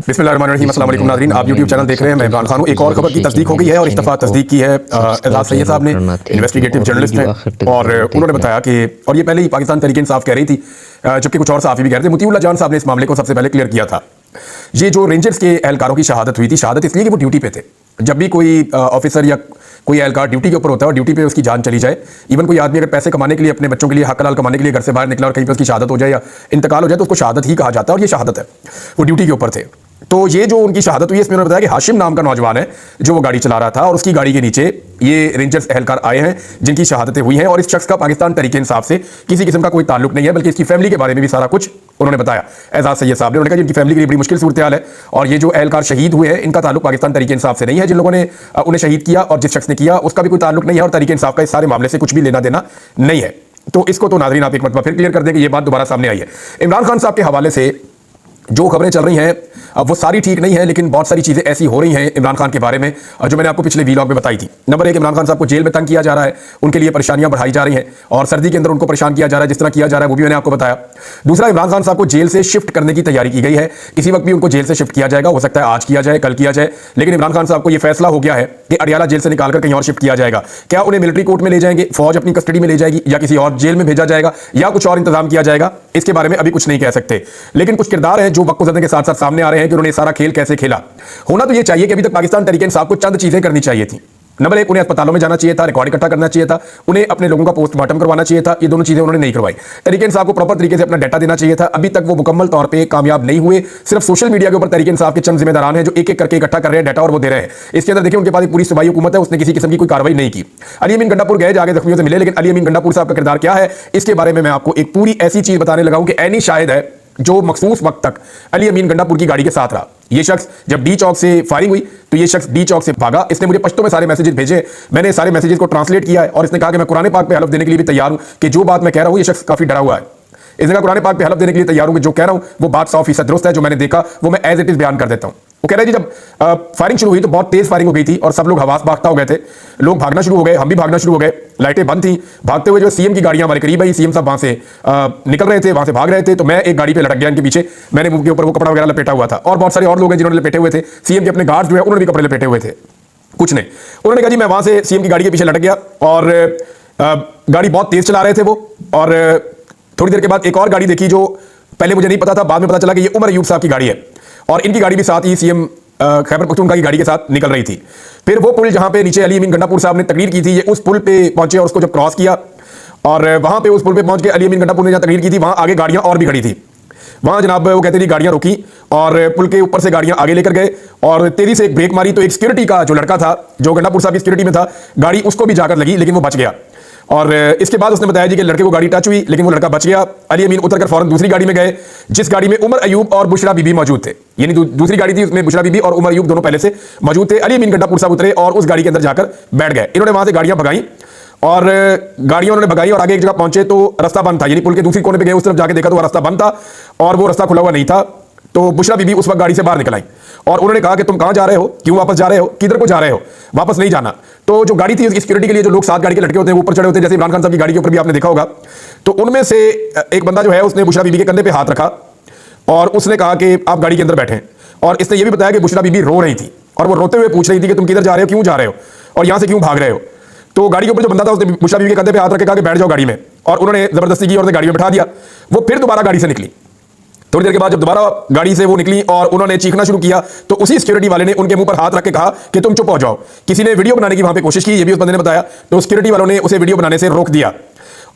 बिस्मिल्लाहिर्रहमानिर्रहीम। अस्सलाम वालेकुम नाज़रीन, आप यूट्यूब चैनल देख रहे हैं। मैं इमरान खान हूँ। एक और खबर की तस्दीक हो गई है और इस दफ़ा तस्दीक की है एजाज सैयद साहब ने, इन्वेस्टिगेटिव जर्नलिस्ट हैं। और उन्होंने बताया कि, और ये पहले ही पाकिस्तान तहरीक इंसाफ कह रही थी, जबकि कुछ और सहाफ़ी भी कह रहे थे। मोतीउल्लाह जान साहब ने इस मामले को सबसे पहले क्लियर किया था। ये जो रेंजर्स के एहलकारों की शहादत हुई थी, शहादत इसलिए कि वो ड्यूटी पे थे। जब भी कोई ऑफिसर या कोई एहलकार ड्यूटी के ऊपर होता है और ड्यूटी पे उसकी जान चली जाए, इवन कोई आदमी अगर पैसे कमाने के लिए, अपने बच्चों के लिए हक हलाल कमाने के लिए घर से बाहर निकला और कहीं पर उसकी शहादत हो जाए या इंतकाल हो जाए, तो उसको शहादत ही कहा जाता है। और ये शहादत है, वो ड्यूटी के ऊपर थे। तो ये जो उनकी शहादत हुई, इसमें उन्होंने बताया कि हाशिम नाम का नौजवान है जो वो गाड़ी चला रहा था और उसकी गाड़ी के नीचे ये रेंजर्स एहलकार आए हैं जिनकी शहादतें हुई हैं। और इस शख्स का पाकिस्तान तहरीक इंसाफ से किसी किस्म का कोई ताल्लुक नहीं है, बल्कि इसकी फैमिली के बारे में भी सारा कुछ उन्होंने बताया। एजाज सैयद साहब ने उन्होंने कहा इनकी फैमिली के लिए बड़ी मुश्किल सूरत हाल है और ये जो एहलकार शहीद हुए हैं इनका ताल्लुक पाकिस्तान तहरीक इंसाफ से नहीं है। जिन लोगों ने उन्हें शहीद किया और जिस शख्स ने किया उसका भी कोई ताल्लुक नहीं है और तहरीक इंसाफ का इस सारे मामले से कुछ भी लेना देना नहीं है। तो इसको तो नाज़रीन आप एक मरतबा फिर क्लियर कर दें कि ये बात दोबारा सामने आई है। इमरान खान साहब के हवाले से जो खबरें चल रही हैं अब वो सारी ठीक नहीं है, लेकिन बहुत सारी चीज़ें ऐसी हो रही हैं इमरान खान के बारे में जो मैंने आपको पिछले वीलॉग में बताई थी। नंबर एक, इमरान खान साहब को जेल में तंग किया जा रहा है, उनके लिए परेशानियां बढ़ाई जा रही हैं और सर्दी के अंदर उनको परेशान किया जा रहा है, जिस तरह किया जा रहा है वो भी मैंने आपको बताया। दूसरा, इमरान खान साहब को जेल से शिफ्ट करने की तैयारी की गई है। किसी वक्त भी उनको जेल से शिफ्ट किया जाएगा, हो सकता है आज किया जाए, कल किया जाए, लेकिन इमरान खान साहब को यह फैसला हो गया है कि अडियाला जेल से निकालकर कहीं और शिफ्ट किया जाएगा। क्या उन्हें मिलिट्री कोर्ट में ले जाएंगे, फौज अपनी कस्टडी में ले जाएगी, या किसी और जेल में भेजा जाएगा, या कुछ और इंतजाम किया जाएगा, इसके बारे में अभी कुछ नहीं कह सकते। लेकिन कुछ किरदार हैं जो वक्त गुजरने के साथ साथ सामने आ रहे हैं कि उन्होंने सारा खेल कैसे खेला। होना तो यह चाहिए कि अभी तक पाकिस्तान तहरीक इंसाफ को चंद चीजें करनी चाहिए थी। नंबर एक, उन्हें अस्पतालों में जाना चाहिए था, रिकॉर्ड इकट्ठा करना चाहिए था, उन्हें अपने लोगों का पोस्टमार्टम करवाना चाहिए था। ये दोनों चीजें उन्होंने नहीं करवाई। तहरीक इंसाफ को प्रॉपर तरीके से अपना डाटा देना चाहिए था। अभी तक वो मुकम्मल तौर पे कामयाब नहीं हुए। सिर्फ सोशल मीडिया के ऊपर तहरीक इंसाफ के चंद जिम्मेदारान हैं जो एक एक करके इकट्ठा कर रहे हैं डाटा और वो दे रहे हैं। इसके अंदर देखिए उनके पास एक पूरी सूबाई हुकूमत है, उसने किसी किस्म की कोई कार्रवाई नहीं की। अली अमीन गंडापुर गए, जाके जख्मियों से मिले, लेकिन अली अमीन गंडापुर साहब का किरदार क्या है इसके बारे में मैं आपको एक पूरी ऐसी चीज बताने लगा हूं कि ऐनी शायद है जो मखसूस वक्त तक अली अमीन गंडापुर की गाड़ी के साथ रहा। ये शख्स जब डी चौक से फायरिंग हुई तो ये शख्स डी चौक से भागा। इसने मुझे पश्तो में सारे मैसेजेस भेजे, मैंने सारे मैसेजेस को ट्रांसलेट किया है और इसने कहा कि मैं कुरान पाक पे हलफ देने के लिए भी तैयार हूं कि जो बात मैं कह रहा हूं ये शख्स काफी डरा हुआ है। इसने कहा कुरान पाक पे हलफ देने के लिए तैयार हूं कि जो कह रहा हूं वो बात 100% दुरुस्त है, जो मैंने देखा वो मैं एज इट इज बयान कर देता हूं। वो कह रहे जी जब फायरिंग शुरू हुई तो बहुत तेज फायरिंग हो गई थी और सब लोग हवास भागता हो गए थे, लोग भागना शुरू हो गए, हम भी भागना शुरू हो गए, लाइटें बंद थी। भागते हुए जो सीएम की गाड़ियां हमारे करीब आई, सीएम साहब वहां से निकल रहे थे, वहां से भाग रहे थे, तो मैं एक गाड़ी पे लटक गया इनके पीछे। मैंने मुंह के ऊपर वो कपड़ा वगैरह लपेटा हुआ था और बहुत सारे और लोग हैं जिन्होंने लपेटे हुए थे। सीएम के अपने गार्ड्स जो है उन्होंने भी कपड़े लपेटे हुए थे, कुछ ने। उन्होंने कहा जी मैं वहां से सीएम की गाड़ी के पीछे लटक गया और गाड़ी बहुत तेज चला रहे थे वो। और थोड़ी देर के बाद एक और गाड़ी देखी जो पहले मुझे नहीं पता था, बाद में पता चला कि ये उमर अयूब साहब की गाड़ी है और इनकी गाड़ी भी साथ ही सीएम खैबर पख्तूनख्वा की गाड़ी के साथ निकल रही थी। फिर वो पुल जहां पे नीचे अली अमीन गंडापुर साहब ने तकरीर की थी, ये उस पुल पे पहुंचे और उसको जब क्रॉस किया और वहां पे उस पुल पे पहुंच के अली अमीन गंडापुर ने जहां तकरीर की थी वहां आगे गाड़ियां और भी खड़ी थी। वहां जनाब वो कहते थे गाड़ियां रोकी और पुल के ऊपर से गाड़ियां आगे लेकर गए और तेजी से एक ब्रेक मारी तो एक सिक्योरिटी का जो लड़का था जो गंडापुर साहब की सिक्योरिटी में था, गाड़ी उसको भी जाकर लगी लेकिन वो बच गया। और इसके बाद उसने बताया जी कि लड़के को गाड़ी टच हुई लेकिन वो लड़का बच गया। अली अमीन उतरकर फौरन दूसरी गाड़ी में गए जिस गाड़ी में उमर अयूब और बुशरा बीबी मौजूद थे, यानी दूसरी गाड़ी थी उसमें बुशरा बीबी और उमर अयूब दोनों पहले से मौजूद थे। अली अमीन गंडापुर साहब उतरे और उस गाड़ी के अंदर जाकर बैठ गए। इन्होंने वहां से गाड़ियां भगाई और गाड़ियां उन्होंने भगाई और आगे एक जगह पहुंचे तो रास्ता बंद था, यानी पुल के दूसरी कोने पे गए, उस तरफ जाके देखा तो वो रास्ता बंद था और वो रास्ता खुला हुआ नहीं था। तो बुशरा बीबी उस वक्त गाड़ी से बाहर निकल आई और उन्होंने कहा कि तुम कहां जा रहे हो, क्यों वापस जा रहे हो, किधर को जा रहे हो, वापस नहीं जाना। तो जो गाड़ी थी उसकी सिक्योरिटी के लिए जो लोग साथ गाड़ी के लटके होते हैं ऊपर चढ़े होते हैं, जैसे इमरान खान साहब की गाड़ी के ऊपर भी आपने देखा होगा, तो उनमें से एक बंदा जो है उसने बुशरा बीबी के कंधे पे हाथ रखा और उसने कहा कि आप गाड़ी के अंदर बैठे। और इसने यह भी बताया कि बुशरा बीबी रो रही थी और वो रोते हुए पूछ रही थी कि तुम किधर जा रहे हो, क्यों जा रहे हो और यहां से क्यों भाग रहे हो। तो गाड़ी के ऊपर जो बंदा था उसने बुशरा बीबी के कंधे पे हाथ रख के कहा कि बैठ जाओ गाड़ी में, और उन्होंने जबरदस्ती की और उन्हें गाड़ी में बैठा दिया। वो फिर दोबारा गाड़ी से निकली। थोड़ी देर के बाद जब दोबारा गाड़ी से वो निकली और उन्होंने चीखना शुरू किया तो उसी सिक्योरिटी वाले ने उनके मुंह पर हाथ रख के कहा कि तुम चुप हो जाओ। किसी ने वीडियो बनाने की वहां पे कोशिश की, ये भी उस बंदे ने बताया, तो सिक्योरिटी वालों ने उसे वीडियो बनाने से रोक दिया।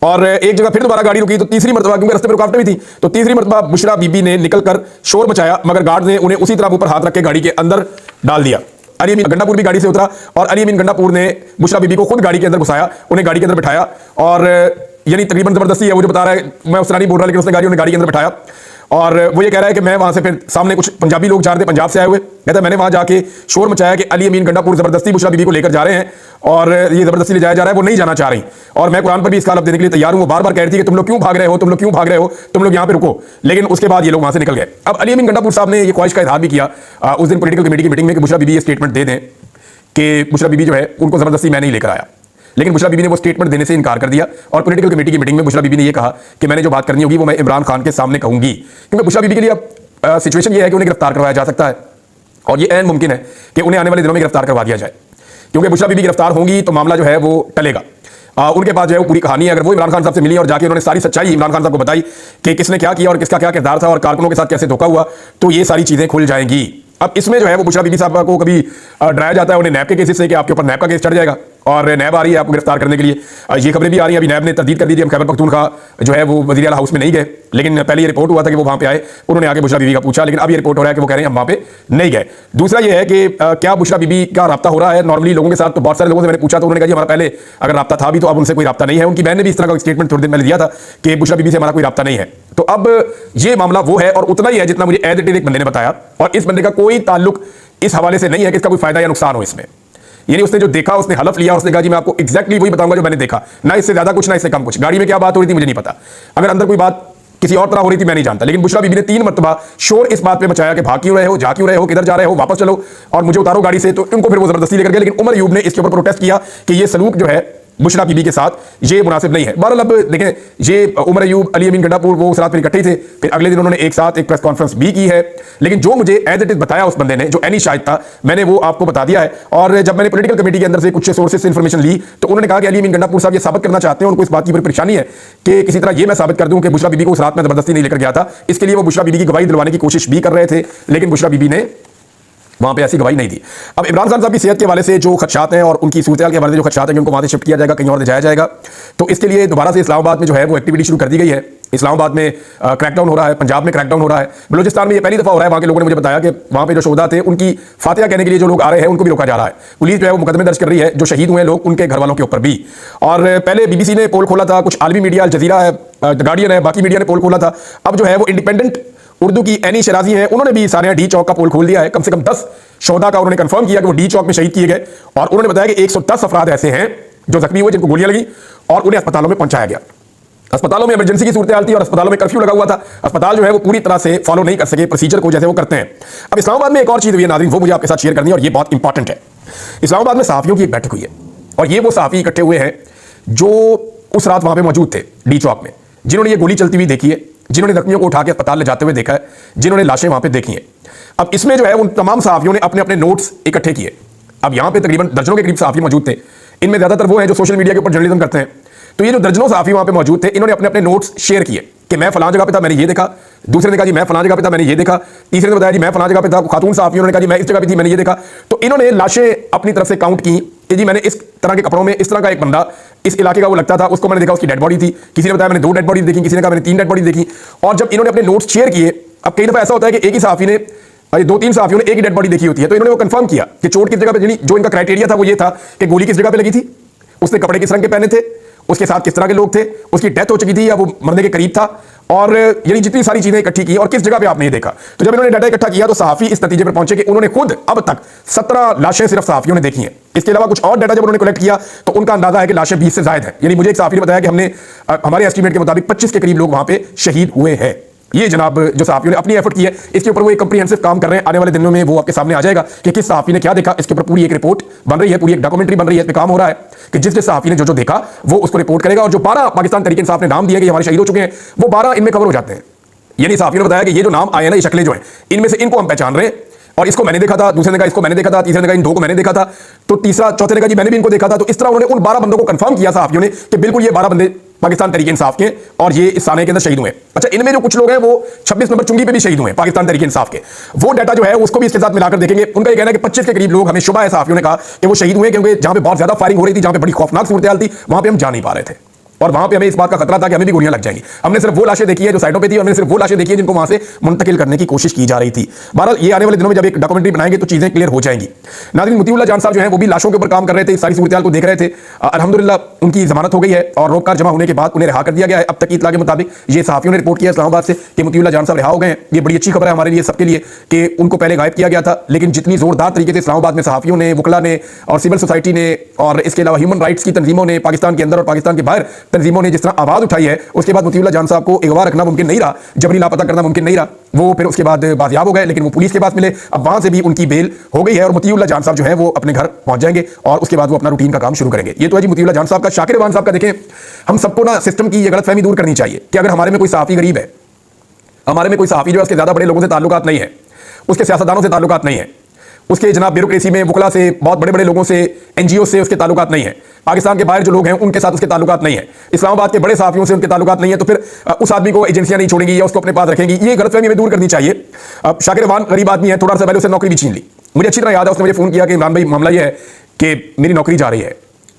और एक जगह फिर दोबारा गाड़ी रुकी तो तीसरी मरतबा, क्योंकि रास्ते में रुकावटें भी थी, तो तीसरी मरतबा बुशरा बीबी ने निकलकर शोर मचाया, मगर गार्ड ने उन्हें उसी तरह मुंह पर हाथ रख के गाड़ी के अंदर डाल दिया। अली अमीन गंडापुर भी गाड़ी से उतरा और अली अमीन गंडापुर ने बुशरा बीबी को खुद गाड़ी के अंदर घुसाया, उन्हें गाड़ी के अंदर बिठाया और यानी तकरीबन जबरदस्ती है, वो जो बता रहा है, मैं उस तरह नहीं बोल रहा, लेकिन उसने गाड़ी के अंदर बिठाया। और वो ये कह रहा है कि मैं वहां से फिर सामने कुछ पंजाबी लोग जा रहे थे, पंजाब से आए हुए, कहता है मैंने वहां जाके शोर मचाया कि अली अमीन गंडापुर जबरदस्ती बुशरा बीबी को लेकर जा रहे हैं और ये जबरदस्ती ले जाया जा रहा है, वो नहीं जाना चाह रही और मैं कुरान पर भी इसका हलफ देने के लिए तैयार हूं। वो बार बार कह रही थी कि तुम लोग क्यों भाग रहे हो, तुम लोग क्यों भाग रहे हो, तुम लोग यहां पे रुको। लेकिन उसके बाद ये लोग वहां से निकल गए। अब अली अमीन गंडापुर साहब ने ये ख्वाहिश का इजहार भी किया उस दिन पॉलिटिकल कमेटी की मीटिंग में कि बुशरा बीबी ये स्टेटमेंट दे दें कि बुशरा बीबी जो है उनको जबरदस्ती मैं नहीं लेकर आया, लेकिन बुशरा बीबी ने वो स्टेटमेंट देने से इनकार कर दिया और पॉलिटिकल कमेटी की मीटिंग में बुशरा बीबी ने ये कहा कि मैंने जो बात करनी होगी वो मैं इमरान खान के सामने कहूंगी, क्योंकि बुशरा बीबी के लिए अब सिचुएशन ये है कि उन्हें गिरफ्तार करवाया जा सकता है और ये ऐन मुमकिन है कि उन्हें आने वाले दिनों में गिरफ्तार करवा दिया जाए, क्योंकि बुशरा बीबी गिरफ्तार होंगी तो मामला जो है वो टलेगा। उनके पास जो है वो पूरी कहानी है। अगर वो इमरान खान साहब से मिली और जाके उन्होंने सारी सच्चाई इमरान खान साहब को बताई कि किसने क्या किया और किसका क्या किरदार था और कारकुनों के साथ कैसे धोखा हुआ, तो ये सारी चीजें खुल जाएंगी। अब इसमें जो है वो बुशरा बीबी साहब को कभी डराया जाता है उन्हें नैब के केसेस से कि आपके ऊपर नैब का केस चढ़ जाएगा और नैब आ रही है आपको गिरफ्तार करने के लिए। ये खबरें भी आ रही हैं, अभी नैब ने तरदीद कर दी थी, हम खैबर पख्तूनख्वा जो है वो वज़ीर आला हाउस में नहीं गए, लेकिन पहले ये रिपोर्ट हुआ था कि वो वहां पे आए, उन्होंने आगे बुशरा बीबी का पूछा, लेकिन अब ये रिपोर्ट हो रहा है कि वो कह रहे हैं हम वहां पे नहीं गए। दूसरा ये है कि क्या बुशरा बीबी का राब्ता हो रहा है नॉर्मली लोगों के साथ, तो बहुत सारे लोगों से मैंने पूछा तो उन्होंने कहा जी हमारा पहले अगर राब्ता था भी तो अब उनसे कोई राब्ता नहीं है। उनकी बहन ने भी इस तरह का स्टेटमेंट थोड़ी देर पहले दिया था कि बुशरा बीबी से हमारा कोई राब्ता नहीं है। तो अब ये मामला वो है और उतना ही है जितना मुझे एज इट इज एक बंदे ने बताया, और इस बंदे का कोई ताल्लुक इस हवाले से नहीं है कि इसका कोई फायदा या नुकसान हो इसमें। यानी उसने जो देखा उसने हलफ लिया, उसने कहा जी मैं आपको एग्जैक्टली वही बताऊंगा जो मैंने देखा, ना इससे ज्यादा कुछ ना इससे कम कुछ। गाड़ी में क्या बात हो रही थी मुझे नहीं पता, अगर अंदर कोई बात किसी और तरह हो रही थी मैं नहीं जानता, लेकिन बुशरा बीबी ने 3 मरतबा शोर इस बात पे मचाया कि भाग क्यों रहे हो, जा क्यों रहे हो, किधर जा रहे हो, वापस चलो और मुझे उतारो गाड़ी से। तो इनको फिर वो जबरदस्ती लेकर गए, लेकिन उमर अयूब ने इसके ऊपर प्रोटेस्ट किया कि ये सलूक जो है बुशरा बीबी के साथ ये मुनासिब नहीं है। बहरहाल अब देखें, ये उमर अयूब, अली अमीन गंडापुर वो उस रात फिर इकट्ठे थे, फिर अगले दिन उन्होंने एक साथ एक प्रेस कॉन्फ्रेंस भी की है। लेकिन जो मुझे एज इट इज बताया उस बंदे ने, जो एनी शाहिद था, मैंने वो आपको बता दिया है। और जब मैंने पॉलिटिकल कमेटी के अंदर से कुछ सोर्सेज से इन्फॉर्मेशन ली तो उन्होंने कहा कि अली अमीन गंडापुर साहब ये साबित करना चाहते हैं, उनको इस बात की बड़ी परेशानी है कि किसी तरह ये मैं साबित कर दूं कि बुशरा बीबी को उस रात में जबरदस्ती नहीं लेकर गया था। इसके लिए वो बुशरा बीबी की गवाही दिलवाने की कोशिश भी कर रहे थे, लेकिन बुशरा बीबी ने वहां पे ऐसी गवाही नहीं दी। अब इमरान खान साहब की सेहत के हवाले से जो खदशात हैं और उनकी सूरत के हवाले से जो खदशात हैं कि उनको वहां से शिफ्ट किया जाएगा, कहीं और ले जाया जाएगा, तो इसके लिए दोबारा से इस्लामाबाद में जो है वो एक्टिविटी शुरू कर दी गई है। इस्लामाबाद में क्रैकडाउन हो रहा है, पंजाब में क्रैकडाउन हो रहा है, बलूचिस्तान में ये पहली दफा हो रहा है। वहां के लोगों ने मुझे बताया कि वहां पे जो शोहदा थे उनकी फातिहा कहने के लिए जो लोग आ रहे हैं उनको भी रोका जा रहा है। पुलिस जो है वो मुकदमे दर्ज कर रही है जो शहीद हुए लोग उनके घर वालों के ऊपर भी। और पहले बीबीसी ने पोल खोला था, कुछ आलमी मीडिया, अल जजीरा है, द गार्डियन है, बाकी मीडिया ने पोल खोला था। अब जो है वो इंडिपेंडेंट उर्दू की एनी शराजी है, उन्होंने भी सारे डी चौक का पोल खोल दिया है। कम से कम 10 शोहदा का उन्होंने कंफर्म किया कि वो डी चौक में शहीद किए गए, और उन्होंने बताया कि 110 अफराद ऐसे हैं जो जख्मी हुए, जिनको गोलियां लगी और उन्हें अस्पतालों में पहुंचाया गया। अस्पतालों में इमरजेंसी की सूरत हाल थी और अस्पतालों में कर्फ्यू लगा हुआ था। अस्पताल जो है वो पूरी तरह से फॉलो नहीं कर सके प्रोसीजर को जैसे वो करते हैं। अब इस्लामाबाद में एक और चीज हुई है नाज़रीन, वो मुझे आपके साथ शेयर करनी है और ये बहुत इंपॉर्टेंट है। इस्लामाबाद में सहाफियों की एक बैठक हुई है और ये वो सहाफी इकट्ठे हुए हैं जो उस रात वहां पे मौजूद थे डी चौक में, जिन्होंने ये गोली चलती हुई देखी है, जिन्होंने जख्मियों को उठा के अस्पताल ले जाते हुए देखा है, जिन्होंने लाशें वहां पे देखी हैं। अब इसमें जो है उन तमाम सहाफियों ने अपने अपने नोट्स इकट्ठे किए। अब यहां पे तकरीबन दर्जनों के करीब सहाफी मौजूद थे, इनमें ज्यादातर वो हैं जो सोशल मीडिया के ऊपर जर्नलिज्म करते हैं। तो ये जो दर्जनों सहाफी वहां पे मौजूद थे, इन्होंने अपने अपने नोट्स शेयर किए कि मैं फलां जगह पे था, मैंने ये देखा। दूसरे ने कहा जी मैं फलां जगह पे था, मैंने ये देखा। तीसरे ने बताया जी मैं फलां जगह पे था। खातून सहाफियों ने कहा जी मैं इस जगह पे थी, मैंने ये देखा। तो इन्होंने लाशें अपनी तरफ से काउंट की कि जी मैंने इस तरह के कपड़ों में इस तरह का एक बंदा इस इलाके का वो लगता था, उसको मैंने देखा, उसकी डेड बॉडी थी। किसी ने बताया मैंने 2 डेड बॉडी देखी, किसी ने कहा मैंने 3 डेड बॉडी देखी। और जब इन्होंने अपने नोट्स शेयर किए, अब कई दफा ऐसा होता है कि एक ही सहाफी ने 2-3 सहाफियों ने एक ही डेड बॉडी देखी होती है, तो इन्होंने वो कंफर्म किया कि चोट किस जगह पे, जो इनका क्राइटेरिया था वो ये था कि गोली किस जगह पे लगी थी, उसने कपड़े किस रंग के पहने थे, उसके साथ किस तरह के लोग थे, उसकी डेथ हो चुकी थी या वो मरने के करीब था, और यानी जितनी सारी चीजें इकट्ठी की और किस जगह पे आपने ये देखा। तो जब इन्होंने डाटा इकट्ठा किया तो सहाफी इस नतीजे पर पहुंचे कि उन्होंने खुद अब तक 17 लाशें सिर्फ सहाफियों ने देखी हैं। इसके अलावा कुछ और डाटा जब उन्होंने कलेक्ट किया तो उनका अंदाजा है कि लाशें 20 से ज्यादा हैं। यानी मुझे एक सहाफी ने बताया कि हमने हमारे एस्टीमेट के मुताबिक 25 के करीब लोग वहां पे शहीद हुए हैं। ये जनाब जो सहाफियों ने अपनी एफर्ट की है, इसके ऊपर वो एक कंप्रीहेंसिव काम कर रहे हैं। आने वाले दिनों में वो आपके सामने आ जाएगा कि किस सहाफी ने क्या देखा। इसके ऊपर पूरी एक रिपोर्ट बन रही है, पूरी एक डॉक्यूमेंट्री बन रही है, इस पे काम हो रहा है कि जिस जिस सहाफी ने जो जो देखा वो उसको रिपोर्ट करेगा। और जो 12 पाकिस्तान तहरीक इंसाफ ने नाम दिए कि हमारे शहीद हो चुके हैं, वो 12 इनमें कवर हो जाते हैं। यानी सहाफियों ने बताया कि ये जो नाम आए ना, ये शक्लें जो हैं, इनमें से इनको हम पहचान रहे हैं, और इसको मैंने देखा था, दूसरे ने कहा इसको मैंने देखा था, तीसरे ने कहा इन 2 को मैंने देखा था, तो तीसरा चौथे ने कहा जी मैंने भी इनको देखा था। तो इस तरह उन्होंने उन 12 बंदों को कंफर्म किया सहाफियों ने कि बिल्कुल ये 12 बंदे पाकिस्तान तहरीक इंसाफ के और ये इस साने के अंदर शहीद हुए। अच्छा, इनमें जो कुछ लोग हैं वो 26 नंबर चुंगी पे भी शहीद हुए पाकिस्तान तहरीक इंसाफ के। वो डाटा जो है उसको भी इसके साथ मिलाकर देखेंगे। उनका ये कहना है कि 25 के करीब लोग, हमें शुबा है सहाफियों ने कहा कि वो शहीद हुए, क्योंकि जहां पे बहुत ज्यादा फायरिंग हो रही थी, जहां पे बड़ी खौफनाक सूरत हाल थी, वहां पे हम जा नहीं पा रहे थे और वहां पे हमें इस बात का खतरा था कि हमें भी गोलियां लग जाएंगी। हमने सिर्फ वो लाशें देखी है जो साइडों पे थी, और हमने सिर्फ वो लाशें देखी है जिनको वहां से मुंतकिल करने की कोशिश की जा रही थी। बहरहाल ये आने वाले दिनों में जब एक डॉक्यूमेंट्री बनाएंगे तो चीजें क्लियर हो जाएंगी। नाज़रीन, मुतीउल्लाह जान साहब जो है वो भी लाशों के ऊपर काम कर रहे थे, सारी सूरत हाल को देख रहे थे। अल्हम्दुलिल्लाह उनकी जमानत हो गई है और रोक जमा होने के बाद उन्हें रिहा कर दिया गया है। अब तक की इत्तला के मुताबिक ये सहाफियों ने रिपोर्ट किया इस्लामाबाद से कि मुतीउल्लाह जान साहब रिहा हो गए हैं। ये बड़ी अच्छी खबर है हमारे लिए, सबके लिए, कि उनको पहले गायब किया गया था, लेकिन जितनी जोरदार तरीके से इस्लामाबाद में सहाफियों ने, वकला ने और सिविल सोसाइटी ने और इसके अलावा ह्यूमन राइट्स की तंजीमों ने, पाकिस्तान के अंदर और पाकिस्तान के बाहर तंजीमों ने जिस तरह आवाज उठाई है, उसके बाद मुतीउल्लाह जान साहब को अगवा रखना मुमकिन नहीं रहा, जबरी लापता करना मुमकिन नहीं रहा। वो फिर उसके बाद बाजियाब हो गए, लेकिन वो पुलिस के पास मिले। अब वहां से भी उनकी बेल हो गई है और मुतीउल्लाह जान साहब जो है वो अपने घर पहुंच जाएंगे और उसके बाद वो अपना रूटीन का काम शुरू करेंगे। ये तो है जी मुतीउल्लाह जान साहब का। शाकिर इरफान साहब का देखें, हम सबको ना सिस्टम की ये गलतफहमी दूर करनी चाहिए कि अगर हमारे में कोई सहाफी गरीब है हमारे में कोई सहाफ़ी जो है उसके ज़्यादा बड़े लोगों से ताल्लुकात नहीं है, उसके सियासतदानों से ताल्लुकात नहीं है, उसके जनाब ब्यूरोक्रेसी में वकला से, बहुत बड़े बड़े लोगों से, एनजीओ से उसके ताल्लुकात नहीं है, पाकिस्तान के बाहर जो लोग हैं उनके साथ उसके ताल्लुकात नहीं है, इस्लामाबाद के बड़े सहाफ़ियों से उनके ताल्लुकात नहीं है। तो फिर उस आदमी को एजेंसियां नहीं छोड़ेंगी या उसको अपने पास रखेंगी, ये गलतफहमी हमें दूर करनी चाहिए। शाकिर अवान गरीब आदमी है, थोड़ा सा पहले उसने नौकरी भी छीन ली। मुझे अच्छी तरह याद है, उसने मुझे फ़ोन किया कि इमरान भाई मामला ये है कि मेरी नौकरी जा रही है।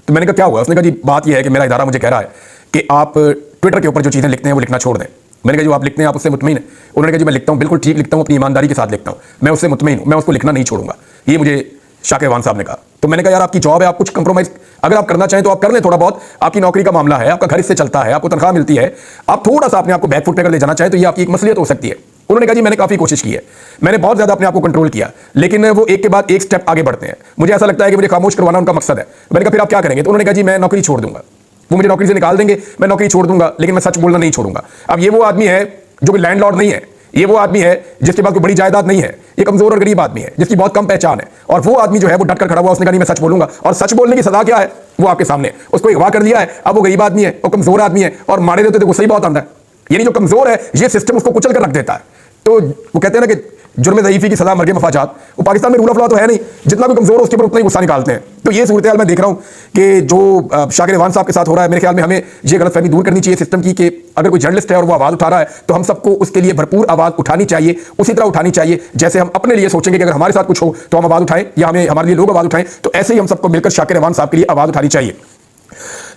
तो मैंने कहा क्या हुआ? उसने कहा जी बात यह है कि मेरा इदारा मुझे कह रहा है कि आप ट्विटर के ऊपर जो चीज़ें लिखते हैं वो लिखना छोड़ दें। मैंने कहा जो आप लिखते हैं आप उससे मुतमईन हैं? उन्होंने कहा जी मैं लिखता हूँ, बिल्कुल ठीक लिखता हूँ, अपनी ईमानदारी के साथ लिखता हूँ, मैं उससे मुतमईन हूँ, मैं उसको लिखना नहीं छोड़ूंगा। ये मुझे शाकिर अवान साहब ने कहा। तो मैंने कहा यार आपकी जॉब है, आप कुछ कंप्रोमाइज अगर आप करना चाहें तो आप कर लें थोड़ा बहुत, आपकी नौकरी का मामला है, आपका घर इससे चलता है, आपको तनख्वाह मिलती है, आप थोड़ा सा अपने आपको बैक फुट पे अगर ले जाना चाहें तो ये आपकी एक मसलियत हो सकती है। उन्होंने कहा जी मैंने काफ़ी कोशिश की है, मैंने बहुत ज़्यादा अपने आप को कंट्रोल किया, लेकिन वो एक के बाद एक स्टेप आगे बढ़ते हैं। मुझे ऐसा लगता है कि मुझे खामोश करवाना उनका मकसद है। मैंने कहा फिर आप क्या करेंगे? तो उन्होंने कहा जी मैं नौकरी छोड़ दूंगा, वो मुझे नौकरी से निकाल देंगे, मैं नौकरी छोड़ दूंगा, लेकिन मैं सच बोलना नहीं छोड़ूंगा। अब ये वो आदमी है जो कि लैंडलॉर्ड नहीं है, ये वो आदमी है जिसके पास कोई बड़ी जायदाद नहीं है, ये कमजोर और गरीब आदमी है जिसकी बहुत कम पहचान है, और वो आदमी जो है वो डटकर खड़ा हुआ, उसने कहा नहीं मैं सच बोलूंगा। और सच बोलने की सजा क्या है वो आपके सामने, उसको अगवा कर दिया है। अब वो गरीब आदमी है, वो कमजोर आदमी है, और मारे देते तो गुस्सा ही बहुत आता है। यानी जो कमजोर है ये सिस्टम उसको कुचल कर रख देता है। तो वो कहते हैं ना कि जुर्म ज़ईफ़ी की सजा मर्गे मफाजात, वो पाकिस्तान में रूल ऑफ लॉ तो है नहीं, जितना कोई कमजोर है उसके ऊपर उतना ही गुस्सा निकालते हैं। तो ये सूरत हाल मैं देख रहा हूँ कि जो शाकिर अवान साहब के साथ हो रहा है, मेरे ख्याल में हमें ये गलतफहमी दूर करनी चाहिए सिस्टम की कि अगर कोई जर्नलिस्ट है और वो आवाज़ उठा रहा है तो हम सबको उसके लिए भरपूर आवाज़ उठानी चाहिए, उसी तरह उठानी चाहिए जैसे हम अपने लिए सोचेंगे कि अगर हमारे साथ कुछ हो तो हम आवाज़ उठाएं, या हमें हमारे लिए लोग आवाज़ उठाएं, तो ऐसे ही हम सबको मिलकर शाकिर अवान साहब के लिए आवाज़ उठानी चाहिए।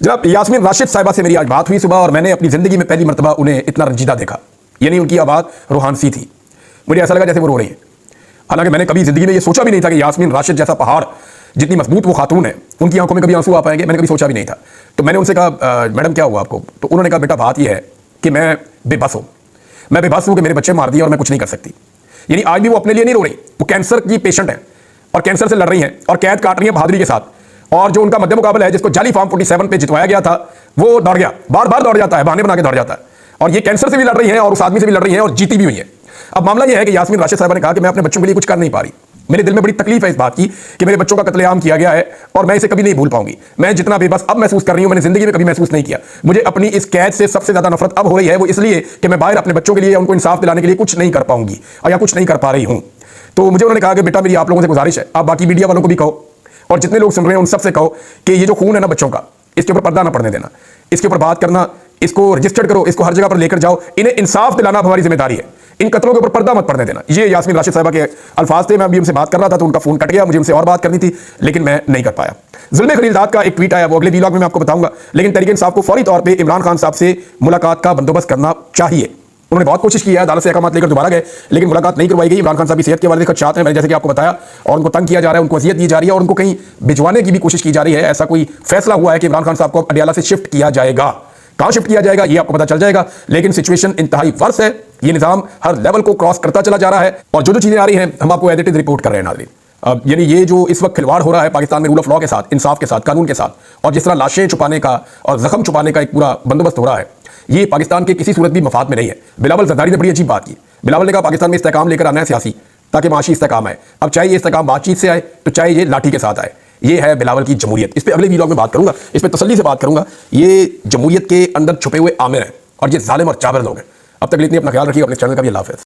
जनाब यास्मीन राशिद साहिबा से मेरी आज बात हुई सुबह, और मैंने अपनी ज़िंदगी में पहली मरतबा उन्हें इतना रंजीदा देखा, यानी उनकी आवाज़ रूहानी थी। मुझे ऐसा लगा जैसे वो रो रही है। हालांकि मैंने कभी जिंदगी में ये सोचा भी नहीं था कि यास्मीन राशिद जैसा पहाड़, जितनी मजबूत वो खातून है, उनकी आंखों में कभी आंसू आ पाएंगे, मैंने कभी सोचा भी नहीं था। तो मैंने उनसे कहा मैडम क्या हुआ आपको? तो उन्होंने कहा बेटा बात यह है कि मैं बेबस हूँ, मैं बेबस हूँ कि मेरे बच्चे मार दिए और मैं कुछ नहीं कर सकती। यानी आज भी वो अपने लिए नहीं रो रही, वो कैंसर की पेशेंट है और कैंसर से लड़ रही हैं और कैद काट रही हैं बहादुरी के साथ। और जो उनका मध्य मुकाबला है जिसको जाली फॉर्म 47 पे जितवाया गया था, वो दौड़ गया, बार बार दौड़ जाता है, बहाने बना के दौड़ जाता है, और ये कैंसर से भी लड़ रही है और उस आदमी से भी लड़ रही है और जीती भी हुई है। अब मामला यह है कि यास्मीन राशिद साहिबा ने कहा कि मैं अपने बच्चों के लिए कुछ कर नहीं पा रही। मेरे दिल में बड़ी तकलीफ है इस बात की कि मेरे बच्चों का कत्लेआम किया गया है और मैं इसे कभी नहीं भूल पाऊंगी। मैं जितना बेबस अब महसूस कर रही हूं, मैंने जिंदगी में कभी महसूस नहीं किया। मुझे अपनी इस कैद से सबसे ज्यादा नफरत अब हो रही है, वो इसलिए कि मैं बाहर अपने बच्चों के लिए, उनको इंसाफ दिलाने के लिए कुछ नहीं कर पाऊंगी या कुछ नहीं कर पा रही हूं। तो मुझे उन्होंने कहा कि बेटा मेरी आप लोगों से गुजारिश है, आप बाकी मीडिया वालों को भी कहो और जितने लोग सुन रहे हैं उन सबसे कहो कि ये जो खून है ना बच्चों का, इसके ऊपर पर्दा ना पड़ने देना, इसके ऊपर बात करना, इसको रजिस्टर्ड करो, इसको हर जगह पर लेकर जाओ, इन्हें इंसाफ दिलाना हमारी जिम्मेदारी है, इन कत्लों के ऊपर पर्दा मत पड़ने देना। ये यास्मीन राशिद साहिबा के अल्फाज थे। मैं अभी उनसे बात कर रहा था तो उनका फोन कट गया, मुझे उनसे और बात करनी थी लेकिन मैं नहीं कर पाया। जुल्म खलीलजाद का एक ट्वीट आया, वो अगले वीलॉग में मैं आपको बताऊंगा, लेकिन तहरीक इंसाफ को फौरी तौर पर इमरान खान साहब से मुलाकात का बंदोबस्त करना चाहिए। उन्होंने बहुत कोशिश की है, अदालत से अहकाम लेकर दोबारा गए लेकिन मुलाकात नहीं करवाई गई। इमरान खान साहब की सेहत के हवाले से खदशात हैं, मैंने जैसे कि आपको बताया, और उनको तंग किया जा रहा है, उनको अजियत दी जा रही है और उनको कहीं भिजवाने की भी कोशिश की जा रही है। ऐसा कोई फैसला हुआ है कि इमरान खान साहब को अडियाला से शिफ्ट किया जाएगा। कहां शिफ्ट किया जाएगा ये आपको पता चल जाएगा, लेकिन सिचुएशन इंतहाई वर्स है। ये निजाम हर लेवल को क्रॉस करता चला जा रहा है और जो चीजें आ रही हैं हम आपको एज इट इज रिपोर्ट कर रहे हैं नाज़रीन। यानी ये जो इस वक्त खिलवाड़ हो रहा है पाकिस्तान में रूल ऑफ लॉ के साथ, इंसाफ के साथ, कानून के साथ, और जिस तरह लाशें छुपाने का और जख्म छुपाने का एक पूरा बंदोबस्त हो रहा है, ये पाकिस्तान के किसी सूरत भी मफाद में नहीं है। बिलावल जरदारी ने बड़ी अजीब बात की। बिलावल ने कहा पाकिस्तान में इस्तेकाम लेकर आना है सियासी, ताकि माशी इस्तेकाम आए। अब चाहे ये इस्तेकाम बातचीत से आए तो चाहे ये लाठी के साथ आए। ये है बिलावल की जमहूरियत। इस पर अगले वीडियो में बात करूंगा, इस पर तसल्ली से बात करूंगा। ये जमहूरियत के अंदर छुपे हुए आमिर हैं और ये जालिम और चाबर लोग हैं। अब तक इतनी अपना ख्याल रखिए, अपने चैनल का भी अल्लाह हाफ़िज़।